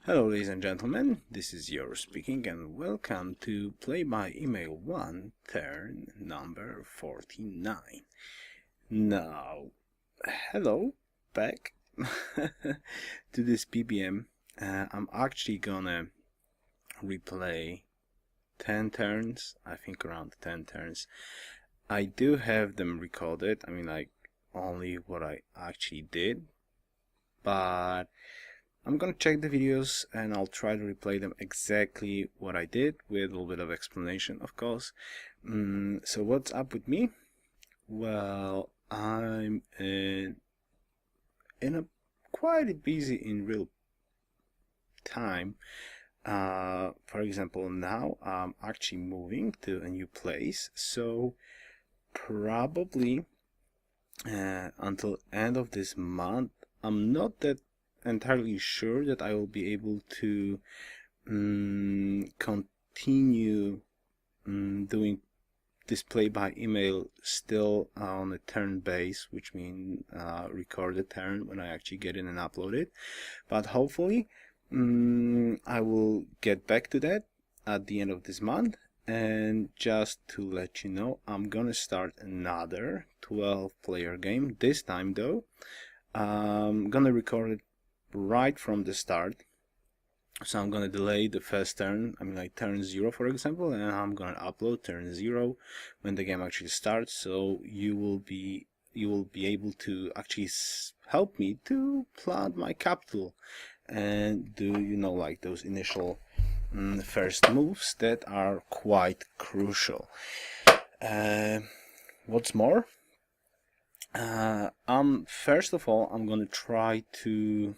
Hello ladies and gentlemen, this is Yoruus speaking and welcome to Play by Email 1, turn number 49. Now, hello, back to this PBEM. I'm actually gonna replay 10 turns, I think around 10 turns. I do have them recorded, like only what I actually did, but I'm gonna check the videos and I'll try to replay them exactly what I did with a little bit of explanation, of course. So what's up with me? Well, I'm in a quite busy in real time. For example, now I'm actually moving to a new place, so probably until end of this month, I'm not that entirely sure that I will be able to continue doing display by email still on a turn base, which means record a turn when I actually get in and upload it. But hopefully I will get back to that at the end of this month. And just to let you know, I'm gonna start another 12-player game. This time though, I'm gonna record it right from the start. So I'm gonna delay the first turn, like turn 0 for example, and I'm gonna upload turn 0 when the game actually starts, so you will be able to actually help me to plant my capital and do like those initial first moves that are quite crucial. What's more, first of all, I'm gonna try to,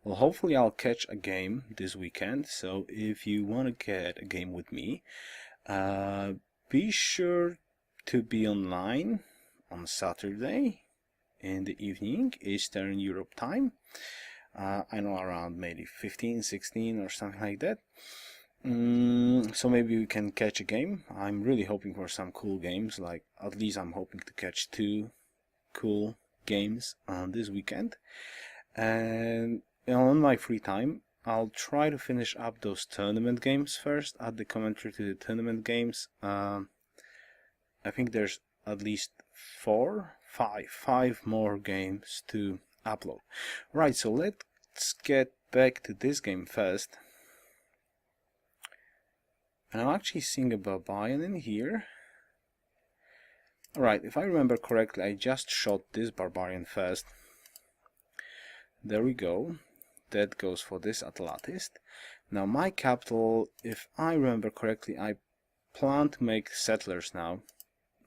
well, hopefully I'll catch a game this weekend. So if you want to get a game with me, be sure to be online on Saturday in the evening, Eastern Europe time. I know around maybe 15, 16 or something like that. So maybe we can catch a game. I'm really hoping for some cool games, like at least I'm hoping to catch 2 cool games on this weekend. And on my free time, I'll try to finish up those tournament games first, add the commentary to the tournament games. I think there's at least 5 more games to upload. Right, so let's get back to this game first. And I'm actually seeing a barbarian in here. Alright, if I remember correctly, I just shot this barbarian first. There we go. That goes for this Atlatist. Now my capital, if I remember correctly, I plan to make settlers now.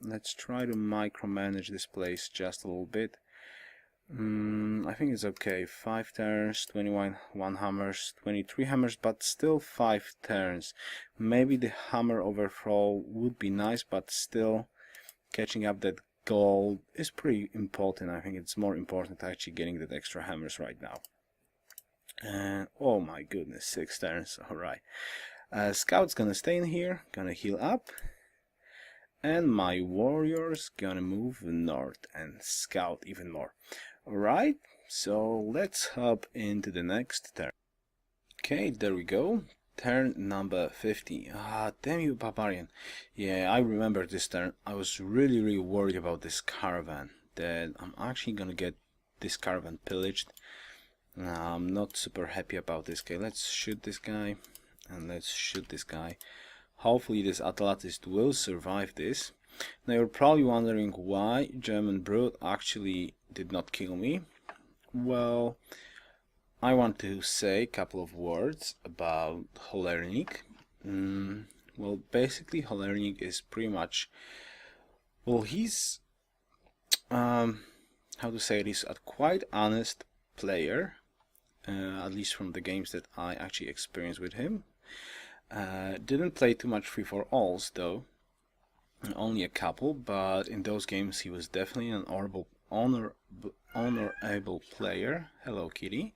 Let's try to micromanage this place just a little bit. I think it's okay. 5 turns, 21 hammers, 23 hammers, but still 5 turns. Maybe the hammer overthrow would be nice, but still catching up that gold is pretty important. I think it's more important actually getting that extra hammers right now. And oh my goodness, 6 turns. Alright. Scout's gonna stay in here, gonna heal up. And my warrior's gonna move north and scout even more. Alright, so let's hop into the next turn. Okay, there we go. Turn number 50. Ah, damn you, barbarian. Yeah, I remember this turn. I was really worried about this caravan, that I'm actually gonna get this caravan pillaged. I'm not super happy about this. Okay, let's shoot this guy and let's shoot this guy. Hopefully this Atlatist will survive this. Now you're probably wondering why German Brute actually did not kill me. Well, I want to say a couple of words about Holernik. Well, basically Holernik is pretty much, well, he's how to say it, he's a quite honest player, at least from the games that I actually experienced with him. Didn't play too much free-for-alls though, only a couple, but in those games he was definitely an honorable player. Hello kitty.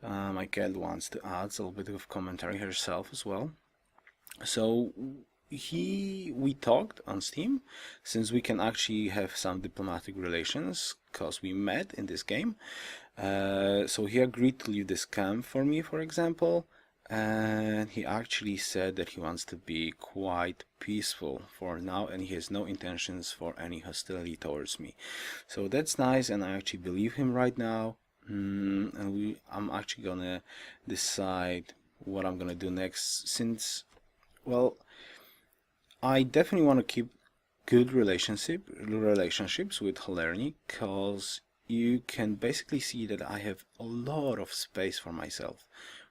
My cat wants to add a little bit of commentary herself as well. So we talked on Steam, since we can actually have some diplomatic relations, because we met in this game. So he agreed to leave this camp for me, for example, and he actually said that he wants to be quite peaceful for now, and he has no intentions for any hostility towards me. So that's nice, and I actually believe him right now. I'm actually gonna decide what I'm gonna do next, since, well, I definitely want to keep good relationships with Holerny, because you can basically see that I have a lot of space for myself,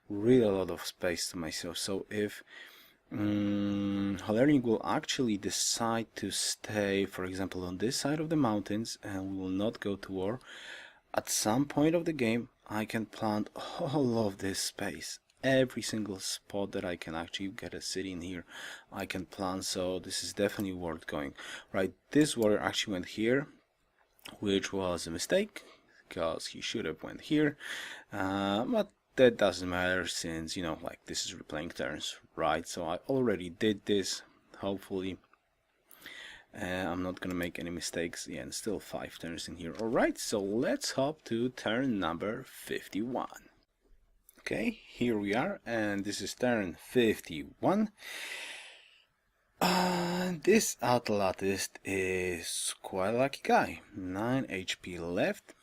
really a lot of space to myself. So if Holerny will actually decide to stay, for example, on this side of the mountains, and we will not go to war, at some point of the game I can plant all of this space. Every single spot that I can actually get a city in here, I can plant. So this is definitely worth going. Right, this warrior actually went here, which was a mistake, because he should have went here, but that doesn't matter, since, you know, like, this is replaying turns, right? So I already did this, hopefully I'm not gonna make any mistakes. Yeah, and still 5 turns in here. Alright, so let's hop to turn number 51. Okay, here we are, and this is turn 51. This Atlatist is quite a lucky guy. 9 HP left.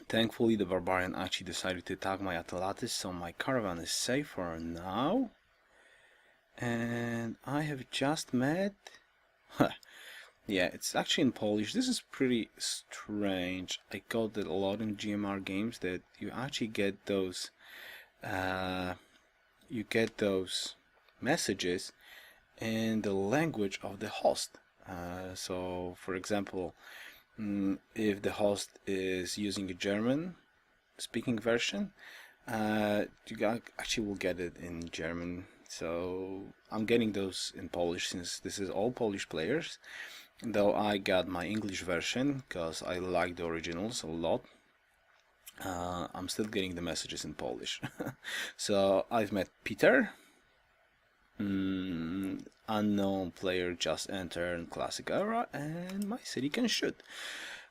Thankfully, the Barbarian actually decided to attack my Atlatist, so my caravan is safe for now. And I have just met... Yeah, it's actually in Polish. This is pretty strange. I got that a lot in GMR games, that you actually get those messages in the language of the host. So, for example, if the host is using a German speaking version, you actually will get it in German. So I'm getting those in Polish, since this is all Polish players, though I got my English version because I like the originals a lot. I'm still getting the messages in Polish. So I've met Peter, unknown player, just entered classic era, and my city can shoot.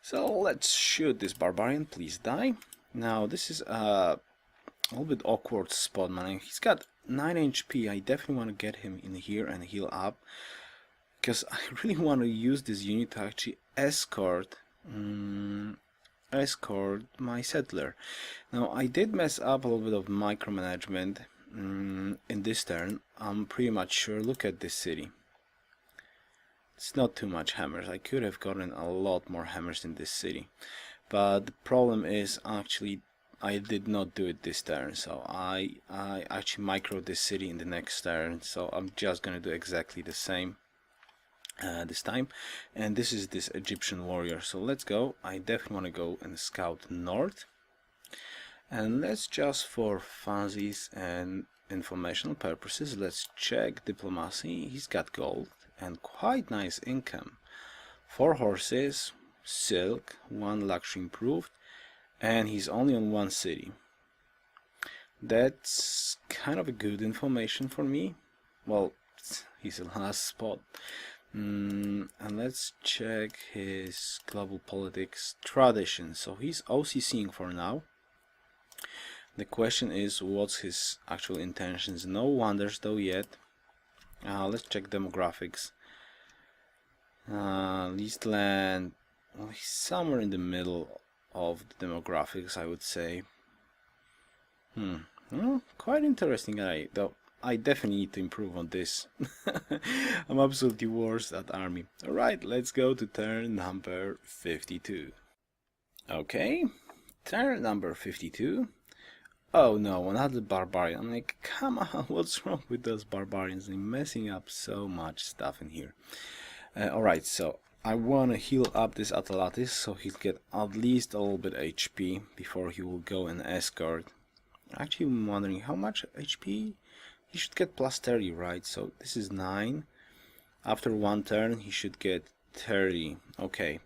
So let's shoot this barbarian. Please die. Now this is a little bit awkward spot, man. He's got 9 HP. I definitely want to get him in here and heal up, because I really want to use this unit to actually escort my settler. Now I did mess up a little bit of micromanagement in this turn. I'm pretty much sure. Look at this city. It's not too much hammers. I could have gotten a lot more hammers in this city, but the problem is actually I did not do it this turn. So I actually microed this city in the next turn, so I'm just gonna do exactly the same this time. And this is this Egyptian warrior, so let's go. I definitely want to go and scout north, and let's just, for funsies and informational purposes, let's check diplomacy. He's got gold and quite nice income. 4 horses, silk, 1 luxury improved, and he's only on 1 city. That's kind of a good information for me. Well, he's the last spot. And let's check his global politics tradition. So he's OCCing for now. The question is, what's his actual intentions? No wonders though yet. Let's check demographics. Leased land, well, he's somewhere in the middle of the demographics, I would say. Well, quite interesting guy, though. I definitely need to improve on this. I'm absolutely worst at army. Alright, let's go to turn number 52. Okay, turn number 52. Oh no, another barbarian. I'm like, come on, what's wrong with those barbarians? They're messing up so much stuff in here. Alright, so I want to heal up this Atalatis, so he'll get at least a little bit HP before he will go and escort. Actually, I'm wondering how much HP he should get. Plus 30, right? So this is 9. After 1 turn, he should get 30. Okay.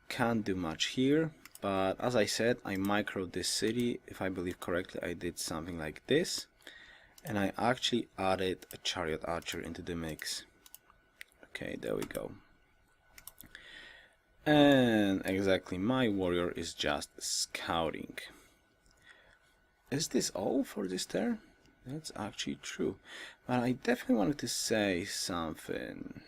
Can't do much here, but as I said, I microed this city. If I believe correctly, I did something like this, and I actually added a chariot archer into the mix. Okay, there we go. And exactly, my warrior is just scouting. Is this all for this turn? That's actually true. But I definitely wanted to say something.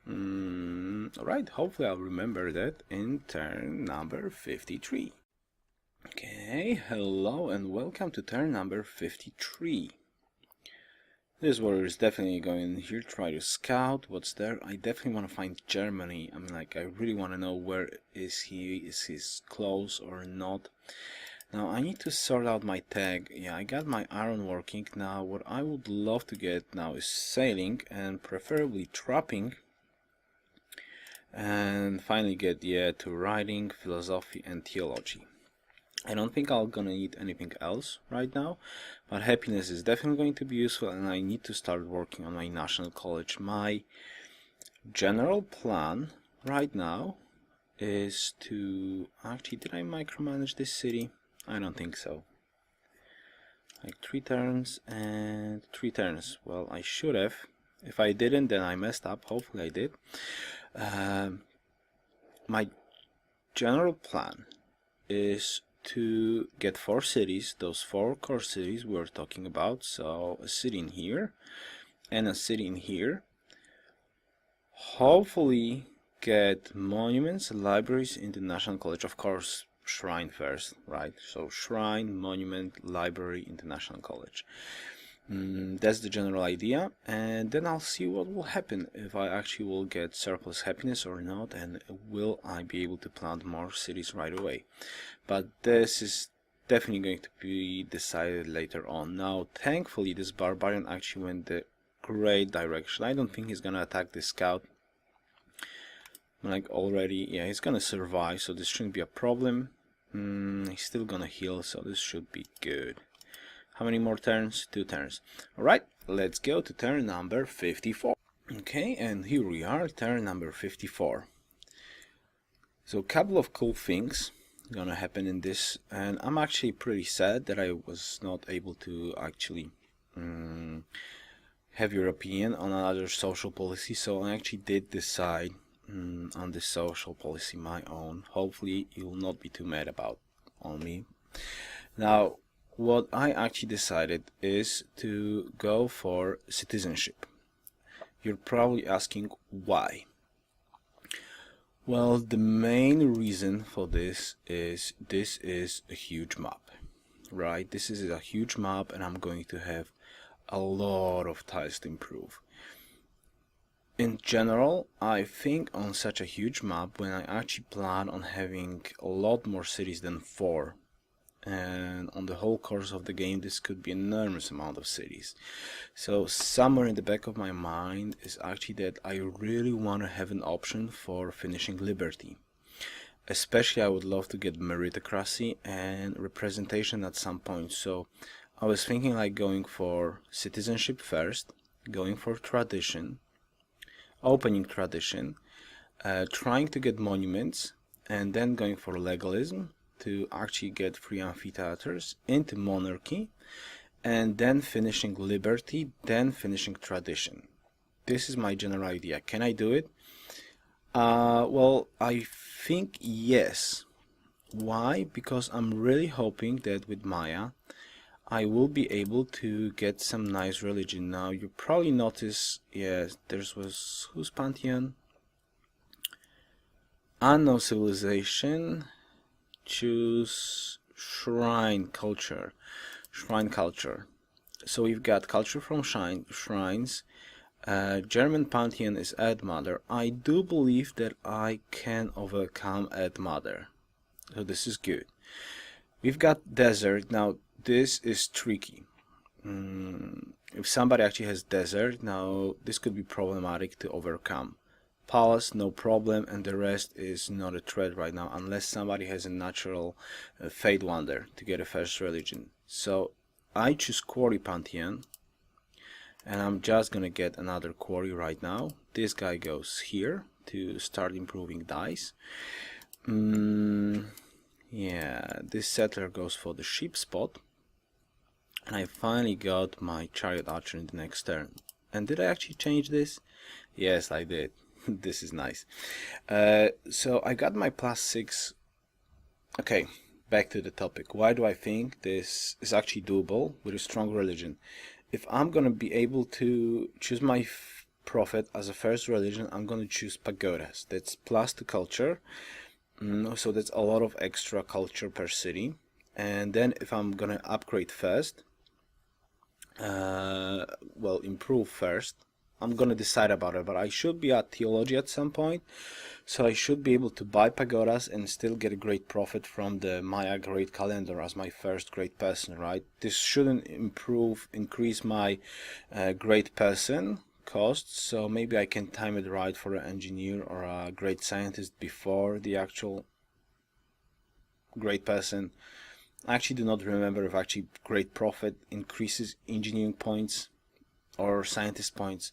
Alright, hopefully I'll remember that in turn number 53. Okay, hello and welcome to turn number 53. This warrior is definitely going here, try to scout what's there. I definitely want to find Germany. I mean, like, I really want to know where is he close or not. Now I need to sort out my tag. Yeah, I got my iron working. Now what I would love to get now is sailing and preferably trapping. And finally get, yeah, to writing, philosophy and theology. I don't think I'm gonna need anything else right now, but happiness is definitely going to be useful, and I need to start working on my national college. My general plan right now is to... Actually, did I micromanage this city? I don't think so. Like 3 turns and 3 turns. Well, I should have. If I didn't, then I messed up. Hopefully I did. My general plan is to get 4 cities, those 4 core cities we were talking about. So a city in here and a city in here. Hopefully get monuments, libraries in the National College, of course. Shrine first, right? So shrine, monument, library, international college. That's the general idea, and then I'll see what will happen, if I actually will get surplus happiness or not, and will I be able to plant more cities right away. But this is definitely going to be decided later on. Now thankfully this barbarian actually went the great direction. I don't think he's gonna attack this scout. Like already, yeah, he's gonna survive, so this shouldn't be a problem. He's still gonna heal, so this should be good. How many more turns? 2 turns. Alright, let's go to turn number 54. Okay, and here we are, turn number 54. So a couple of cool things gonna happen in this, and I'm actually pretty sad that I was not able to actually have your opinion on another social policy, so I actually did decide on this social policy my own. Hopefully you'll not be too mad about on me. Now what I actually decided is to go for citizenship. You're probably asking why. Well, the main reason for this is a huge map, right? This is a huge map, and I'm going to have a lot of tiles to improve. In general, I think on such a huge map, when I actually plan on having a lot more cities than 4, and on the whole course of the game this could be an enormous amount of cities. So somewhere in the back of my mind is actually that I really want to have an option for finishing liberty. Especially I would love to get meritocracy and representation at some point. So I was thinking like going for citizenship first, going for tradition, opening tradition, trying to get monuments, and then going for legalism to actually get 3 amphitheaters, into monarchy, and then finishing liberty, then finishing tradition. This is my general idea. Can I do it? Well, I think yes. Why? Because I'm really hoping that with Maya I will be able to get some nice religion. Now you probably notice, yes, whose pantheon? Unknown civilization. Choose shrine culture. So we've got culture from shrines. German pantheon is Earth Mother. I do believe that I can overcome Earth Mother, so this is good. We've got desert. Now this is tricky. If somebody actually has desert, now this could be problematic to overcome. Palace, no problem, and the rest is not a threat right now, unless somebody has a natural fate wonder to get a first religion. So I choose quarry pantheon, and I'm just gonna get another quarry right now. This guy goes here to start improving dice. Yeah, this settler goes for the sheep spot, and I finally got my chariot archer in the next turn. And did I actually change this? Yes, I did. This is nice. So I got my +6. Okay, back to the topic. Why do I think this is actually doable with a strong religion? If I'm gonna be able to choose my prophet as a first religion, I'm gonna choose pagodas. That's plus the culture. So that's a lot of extra culture per city. And then if I'm gonna upgrade first, well, improve first, I'm gonna decide about it, but I should be at theology at some point, so I should be able to buy pagodas and still get a great profit from the Maya great calendar as my first great person, right? This shouldn't increase my great person costs, so maybe I can time it right for an engineer or a great scientist before the actual great person. I actually do not remember if actually great profit increases engineering points or scientist points,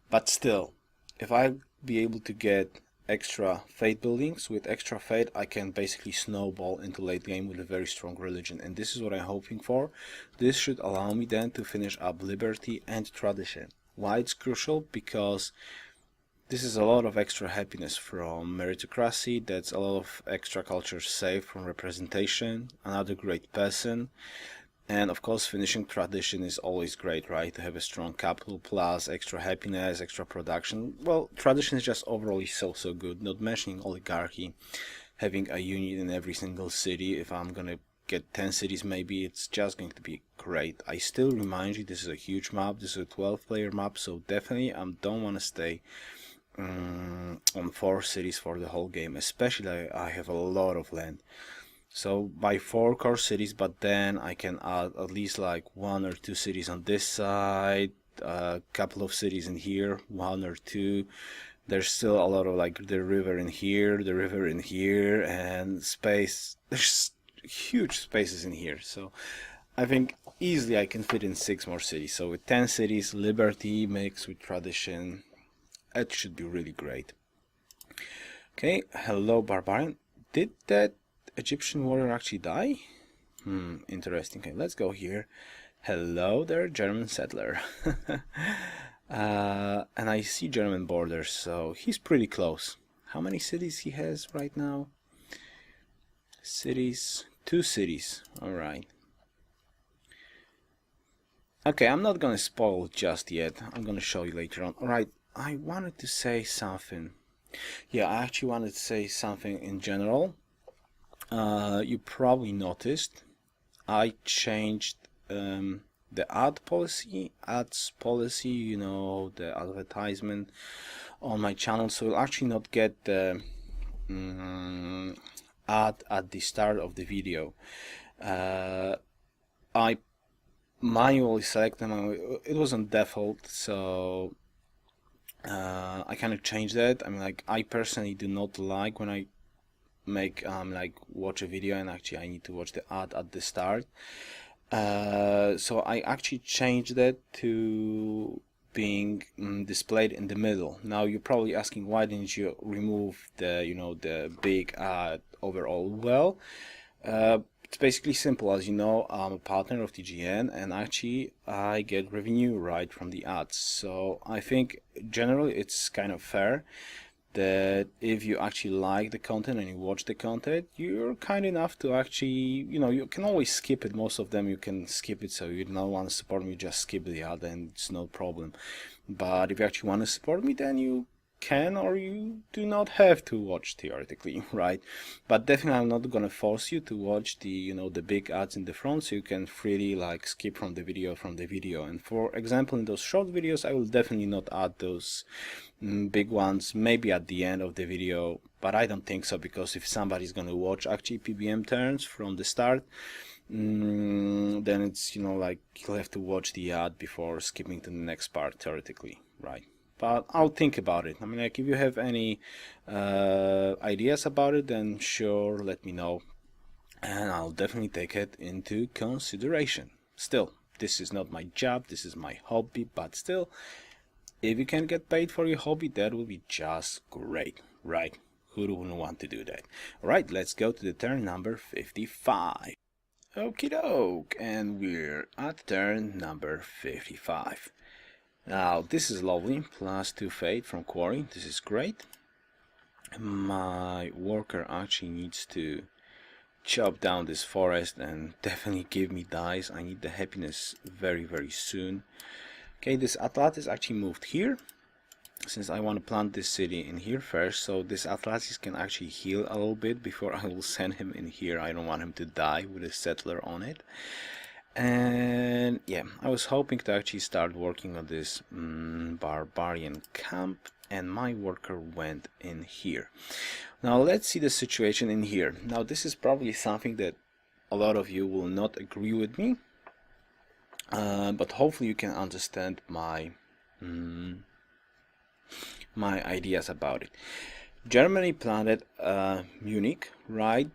but still, if I be able to get extra faith buildings, with extra faith I can basically snowball into late game with a very strong religion, and this is what I'm hoping for. This should allow me then to finish up liberty and tradition. Why it's crucial? Because this is a lot of extra happiness from meritocracy, that's a lot of extra culture saved from representation, another great person, and of course finishing tradition is always great, right? To have a strong capital plus extra happiness, extra production. Well, tradition is just overall so good, not mentioning oligarchy, having a union in every single city. If I'm gonna get 10 cities maybe, it's just going to be great. I still remind you, this is a huge map, this is a 12-player map, so definitely I don't want to stay on 4 cities for the whole game, especially I have a lot of land. So by 4 core cities, but then I can add at least like 1 or 2 cities on this side, a couple of cities in here, 1 or 2. There's still a lot of like the river in here, the river in here, and space. There's huge spaces in here, so I think easily I can fit in 6 more cities. So with 10 cities, liberty mixed with tradition, it should be really great. Okay, hello barbarian. Did that Egyptian warrior actually die? Interesting. Okay, let's go here. Hello there, German settler. And I see German borders, so he's pretty close. How many cities he has right now? Cities, 2 cities. All right. Okay, I'm not gonna spoil just yet. I'm gonna show you later on. All right, I wanted to say something. Yeah, I actually wanted to say something in general. You probably noticed I changed the ads policy, you know, the advertisement on my channel, so you'll actually not get the ad at the start of the video. I manually selected them. It was on default, so I kind of changed that. I mean, like, I personally do not like when I make like watch a video and actually I need to watch the ad at the start. So I actually changed that to being displayed in the middle. Now you're probably asking, why didn't you remove the, you know, the big ad overall? Well, it's basically simple. As you know, I'm a partner of TGN, and actually I get revenue right from the ads. So I think generally it's kind of fair that if you actually like the content and you watch the content, you're kind enough to actually, you know, you can always skip it. Most of them you can skip it, so you don't want to support me, just skip the ad and it's no problem. But if you actually want to support me, then you can, or you do not have to watch theoretically, right? But definitely I'm not gonna force you to watch the, you know, the big ads in the front, so you can freely like skip from the video. And for example, in those short videos I will definitely not add those big ones, maybe at the end of the video, but I don't think so, because if somebody's gonna watch actually PBM turns from the start, then it's, you know, like you'll have to watch the ad before skipping to the next part theoretically, right? But I'll think about it. I mean, like, if you have any ideas about it, then sure, let me know, and I'll definitely take it into consideration. Still, this is not my job, this is my hobby, but still, if you can get paid for your hobby, that would be just great, right? Who wouldn't want to do that? Alright, let's go to the turn number 55. Okie doke, and we're at turn number 55. Now this is lovely, +2 fate from quarry. This is great. My worker actually needs to chop down this forest and definitely give me dice. I need the happiness very soon. Okay, this Atlantis actually moved here, since I want to plant this city in here first, so this Atlantis can actually heal a little bit before I will send him in here. I don't want him to die with a settler on it. And yeah, I was hoping to actually start working on this barbarian camp, and my worker went in here. Now let's see the situation in here. Now this is probably something that a lot of you will not agree with me, but hopefully you can understand my my ideas about it. Germany planted Munich right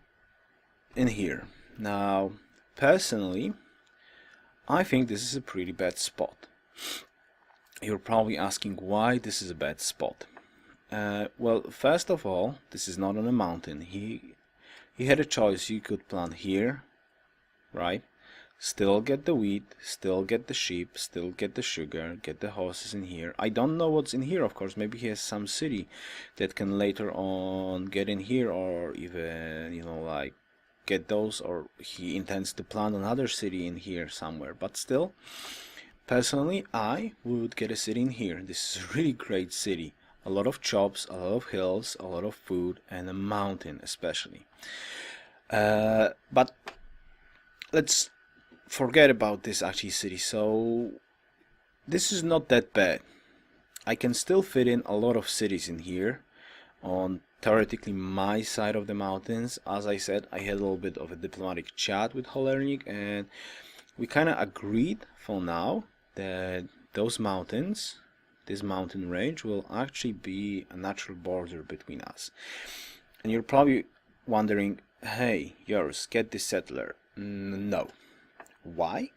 in here. Now personally, I think this is a pretty bad spot. You're probably asking why this is a bad spot. Well, first of all, this is not on a mountain. He had a choice. You could plant here, right? Still get the wheat, still get the sheep, still get the sugar, get the horses in here. I don't know what's in here, of course. Maybe he has some city that can later on get in here, or even, you know, like get those, or he intends to plant another city in here somewhere. But still, personally, I would get a city in here. This is a really great city. A lot of shops, a lot of hills, a lot of food, and a mountain especially. But let's forget about this actually city. So this is not that bad. I can still fit in a lot of cities in here on theoretically my side of the mountains. As I said, I had a little bit of a diplomatic chat with Holernik, and we kind of agreed for now that those mountains, this mountain range, will actually be a natural border between us. And you're probably wondering, hey, Yoruus, get this settler. No. Why?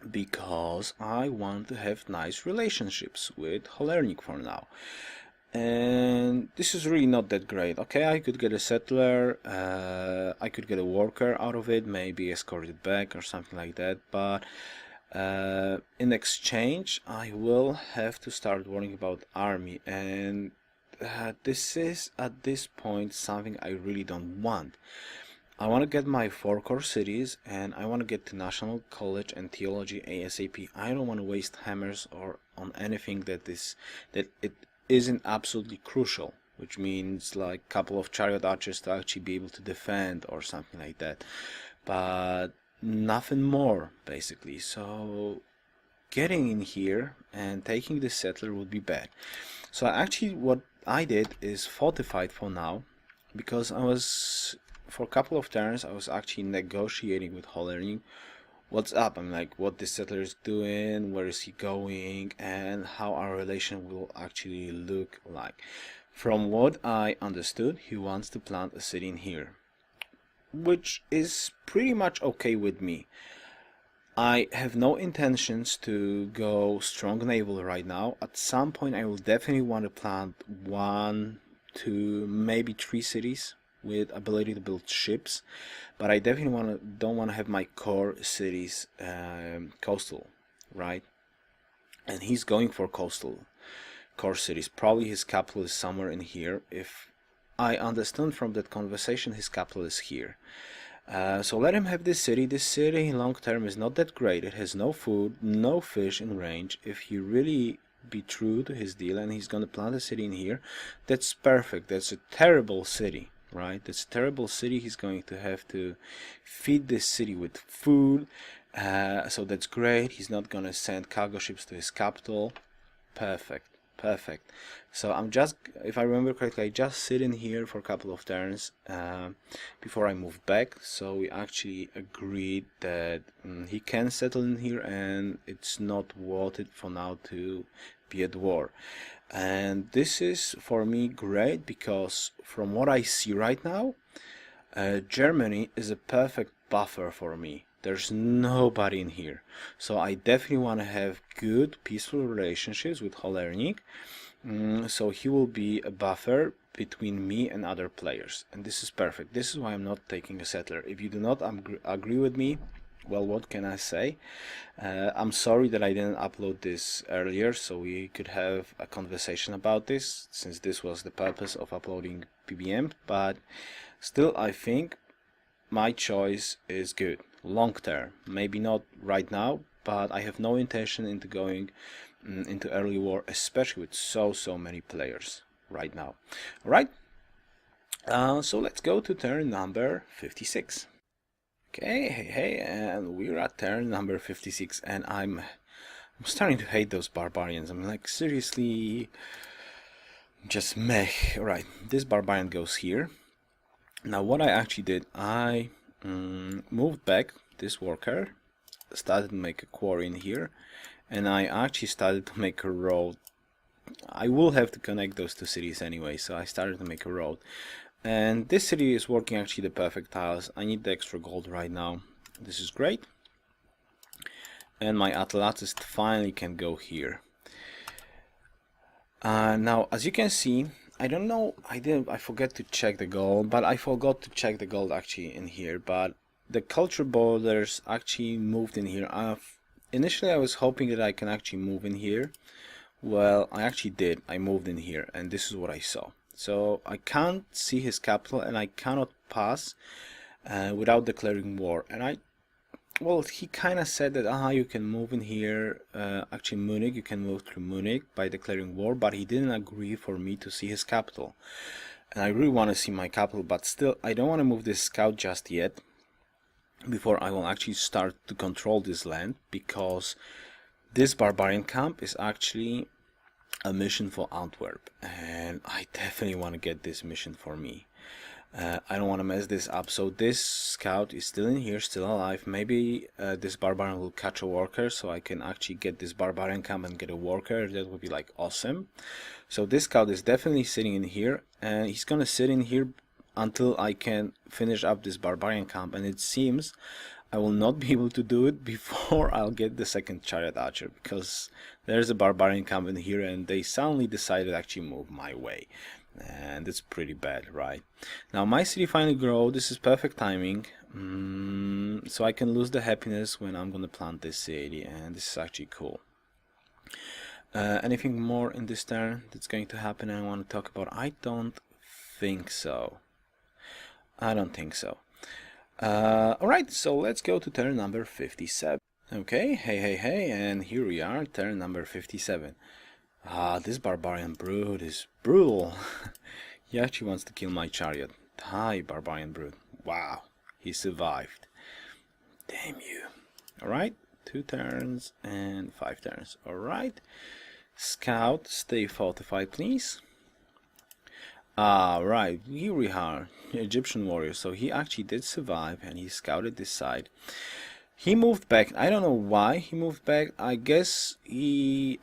Because I want to have nice relationships with Holernik for now. And this is really not that great. Okay, I could get a settler, I could get a worker out of it, maybe escort it back or something like that, but in exchange I will have to start worrying about army, and this is at this point something I really don't want. I want to get my 4 core cities, and I want to get to National College and Theology ASAP. I don't want to waste hammers or on anything that it isn't absolutely crucial, which means like a couple of chariot archers to actually be able to defend or something like that, but nothing more basically. So getting in here and taking this settler would be bad. So actually what I did is fortified for now, because for a couple of turns I was actually negotiating with Holernik. What's up? I'm like, what this settler is doing, where is he going, and how our relation will actually look like. From what I understood, he wants to plant a city in here, which is pretty much okay with me. I have no intentions to go strong naval right now. At some point I will definitely want to plant 1, 2, maybe 3 cities with ability to build ships, but I definitely don't want to have my core cities coastal, right? And he's going for coastal core cities. Probably his capital is somewhere in here. If I understand from that conversation, his capital is here. So let him have this city. This city long term is not that great. It has no food, no fish in range. If he really be true to his deal and he's gonna plant a city in here, that's perfect. That's a terrible city, right? That's a terrible city. He's going to have to feed this city with food, so that's great. He's not gonna send cargo ships to his capital. Perfect. So I'm just, if I remember correctly, I just sit in here for a couple of turns before I move back. So we actually agreed that he can settle in here, and it's not worth it for now to be at war. And this is for me great, because from what I see right now, Germany is a perfect buffer for me. There's nobody in here, so I definitely want to have good, peaceful relationships with Holernik. So he will be a buffer between me and other players, and this is perfect. This is why I'm not taking a settler. If you do not agree with me, Well, what can I say? I'm sorry that I didn't upload this earlier so we could have a conversation about this, since this was the purpose of uploading PBEM, but still I think my choice is good long term. Maybe not right now, but I have no intention into going into early war, especially with so many players right now. All right, so let's go to turn number 56. Okay, hey, and we're at turn number 56, and I'm starting to hate those barbarians. I'm like, seriously, just meh. Alright, this barbarian goes here. Now what I actually did, I moved back this worker, started to make a quarry in here, and I actually started to make a road. I will have to connect those two cities anyway, so I started to make a road. And this city is working actually the perfect tiles. I need the extra gold right now. This is great. And my Atlatist finally can go here. Now, as you can see, I don't know, I forgot to check the gold, but I forgot to check the gold actually in here, but the culture borders actually moved in here. Initially I was hoping that I can actually move in here. Well, I actually did. I moved in here, and this is what I saw. So I can't see his capital, and I cannot pass without declaring war. And well, he kind of said that you can move in here. Actually, Munich, you can move through Munich by declaring war, but he didn't agree for me to see his capital. And I really want to see my capital, but still, I don't want to move this scout just yet, before I will actually start to control this land, because this barbarian camp is actually a mission for Antwerp, and I definitely want to get this mission for me. I don't want to mess this up, so this scout is still in here, still alive. Maybe this barbarian will catch a worker, so I can actually get this barbarian camp and get a worker. That would be like awesome. So this scout is definitely sitting in here, and he's gonna sit in here until I can finish up this barbarian camp, and it seems I will not be able to do it before I'll get the second chariot archer, because there's a barbarian camp in here and they suddenly decided to actually move my way, and it's pretty bad, right? Now my city finally grow. This is perfect timing, so I can lose the happiness when I'm gonna plant this city, and this is actually cool. Anything more in this turn that's going to happen and I want to talk about? I don't think so. I don't think so. Alright, so let's go to turn number 57. Okay, hey, and here we are, turn number 57. This barbarian brute is brutal. He actually wants to kill my chariot. Hi, barbarian brute. Wow, he survived. Damn you. Alright, 2 turns and 5 turns. Alright, scout, stay fortified, please. Right, here we are, Egyptian warrior. So he actually did survive, and he scouted this side. He moved back. I don't know why he moved back. I guess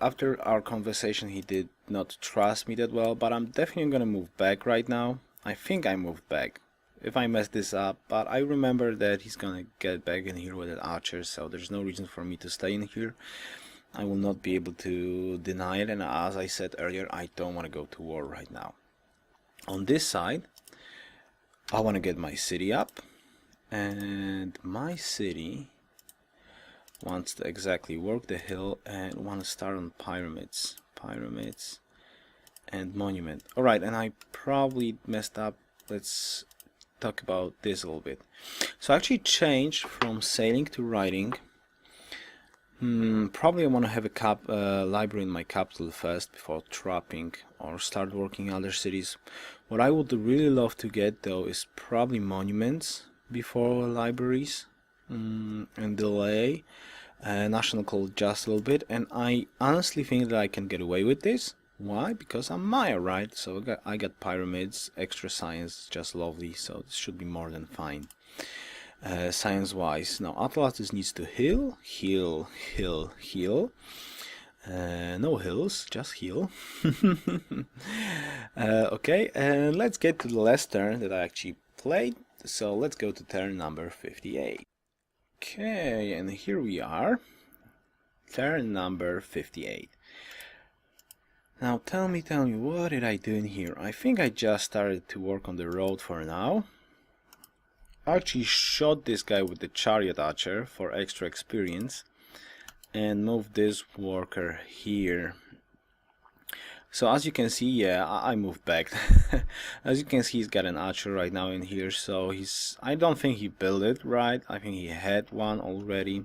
after our conversation, he did not trust me that well, but I'm definitely gonna move back right now. I think I moved back. If I mess this up, but I remember that he's gonna get back in here with an archer, so there's no reason for me to stay in here. I will not be able to deny it, and as I said earlier, I don't want to go to war right now. On this side, I want to get my city up, and my city wants to exactly work the hill and want to start on pyramids and monument. Alright, and I probably messed up. Let's talk about this a little bit. So I actually changed from sailing to riding. Probably I want to have a library in my capital first before trapping or start working other cities. What I would really love to get though is probably monuments before libraries, and delay national code just a little bit. And I honestly think that I can get away with this. Why? Because I'm Maya, right? So I got pyramids, extra science, just lovely. So this should be more than fine. Science-wise, now Atlantis needs to heal. No hills, just heal. Okay, and let's get to the last turn that I actually played. So let's go to turn number 58. Okay, and here we are, turn number 58. Now tell me, what did I do in here? I think I just started to work on the road for now. actually shot this guy with the chariot archer for extra experience and moved this worker here. So as you can see, yeah, I moved back. As you can see, he's got an archer right now in here, so I don't think he built it right. I think he had one already.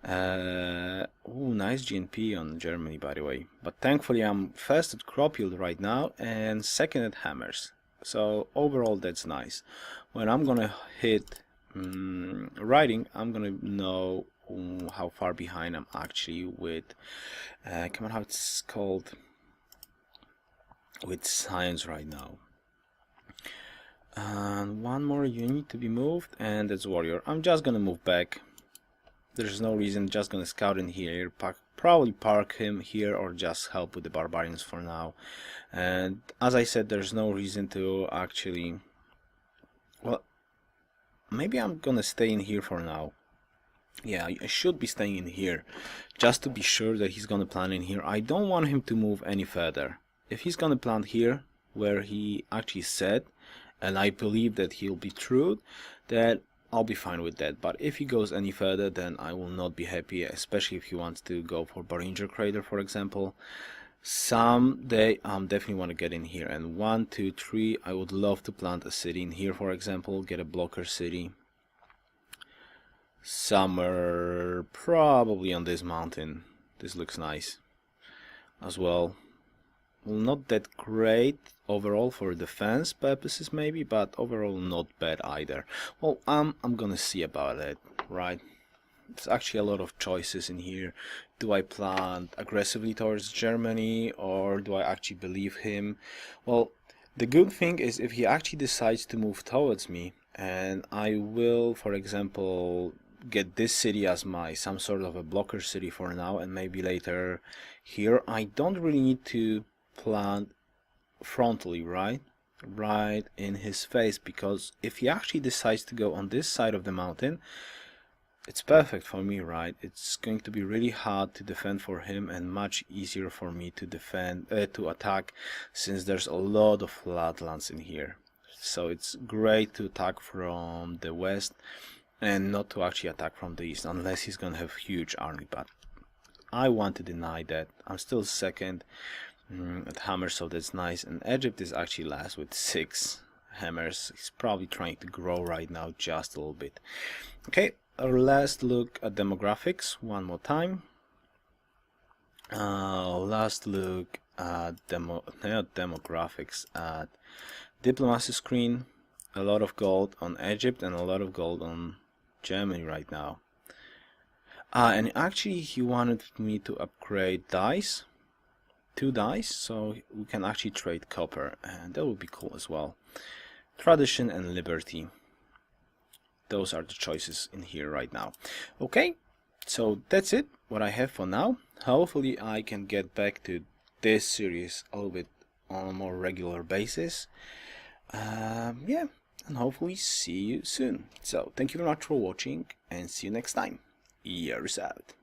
Oh, nice GNP on Germany, by the way. But thankfully I'm first at crop yield right now and second at hammers. So overall that's nice. When I'm gonna hit writing, I'm gonna know how far behind I'm actually with come on, how it's called, with science right now. And one more unit to be moved, and that's warrior. I'm just gonna move back. There's no reason, just gonna scout in here, probably park him here or just help with the barbarians for now. And as I said, there's no reason to actually, well, maybe I'm gonna stay in here for now. Yeah, I should be staying in here just to be sure that he's gonna plant in here. I don't want him to move any further. If he's gonna plant here where he actually said, and I believe that he'll be true, that I'll be fine with that. But if he goes any further, then I will not be happy, especially if he wants to go for Baringer Crater, for example. Someday I'm definitely want to get in here. And 1, 2, 3, I would love to plant a city in here, for example, get a blocker city somewhere, probably on this mountain. This looks nice as well. Well, not that great overall for defense purposes maybe, but overall not bad either. Well, I'm gonna see about it, right? There's actually a lot of choices in here. Do I plant aggressively towards Germany, or do I actually believe him? Well, the good thing is if he actually decides to move towards me, and I will, for example, get this city as my some sort of a blocker city for now, and maybe later here, I don't really need to plant frontally, right in his face, because if he actually decides to go on this side of the mountain, it's perfect for me, right? It's going to be really hard to defend for him and much easier for me to defend to attack, since there's a lot of flatlands in here. So it's great to attack from the west and not to actually attack from the east, unless he's gonna have huge army. But I want to deny that. I'm still second at hammers, so that's nice. And Egypt is actually last with 6 hammers. He's probably trying to grow right now just a little bit. Okay, our last look at demographics one more time. Last look at demographics at diplomacy screen. A lot of gold on Egypt and a lot of gold on Germany right now. And actually he wanted me to upgrade dice, 2 dice, so we can actually trade copper, and that would be cool as well. Tradition and liberty, those are the choices in here right now. Okay, so that's it, what I have for now. Hopefully I can get back to this series a little bit on a more regular basis. Yeah, and hopefully see you soon. So thank you very much for watching, and see you next time. Yoruus out.